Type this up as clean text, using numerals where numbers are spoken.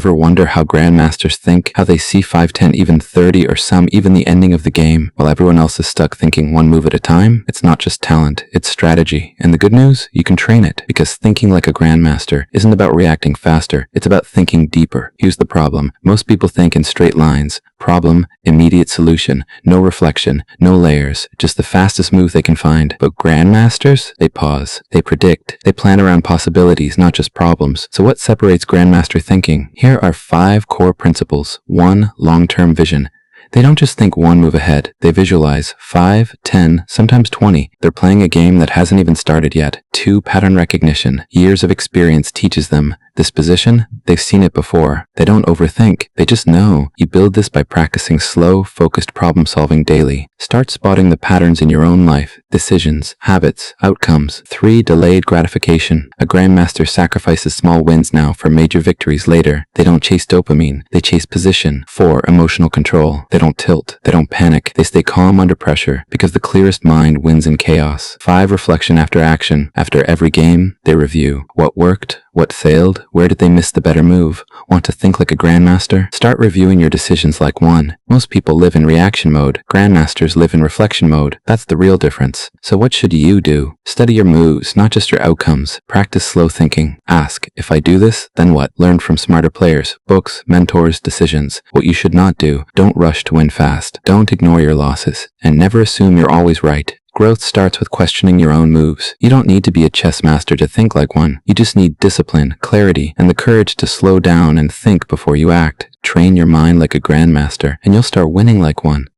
Ever wonder how Grandmasters think, how they see 5, 10, even 30, or some even the ending of the game, while everyone else is stuck thinking one move at a time? It's not just talent, it's strategy. And the good news? You can train it, because thinking like a Grandmaster isn't about reacting faster, it's about thinking deeper. Here's the problem. Most people think in straight lines. Problem, immediate solution, no reflection, no layers, just the fastest move they can find. But Grandmasters? They pause, they predict, they plan around possibilities, not just problems. So what separates Grandmaster thinking? Here are 5 core principles. 1. Long-term vision. They don't just think one move ahead, they visualize 5, 10, sometimes 20. They're playing a game that hasn't even started yet. 2. Pattern recognition. Years of experience teaches them. This position, they've seen it before. They don't overthink, they just know. You build this by practicing slow, focused problem solving daily. Start spotting the patterns in your own life, decisions, habits, outcomes. 3. Delayed gratification. A Grandmaster sacrifices small wins now for major victories later. They don't chase dopamine, they chase position. 4. Emotional control. They don't tilt, they don't panic, they stay calm under pressure, because the clearest mind wins in chaos. 5. Reflection after action. After every game, they review. What worked? What failed? Where did they miss the better move? Want to think like a Grandmaster? Start reviewing your decisions like one. Most people live in reaction mode. Grandmasters live in reflection mode. That's the real difference. So what should you do? Study your moves, not just your outcomes. Practice slow thinking. Ask, if I do this, then what? Learn from smarter players, books, mentors, decisions. What you should not do. Don't rush to win fast. Don't ignore your losses. And never assume you're always right. Growth starts with questioning your own moves. You don't need to be a chess master to think like one. You just need discipline, clarity, and the courage to slow down and think before you act. Train your mind like a Grandmaster, and you'll start winning like one.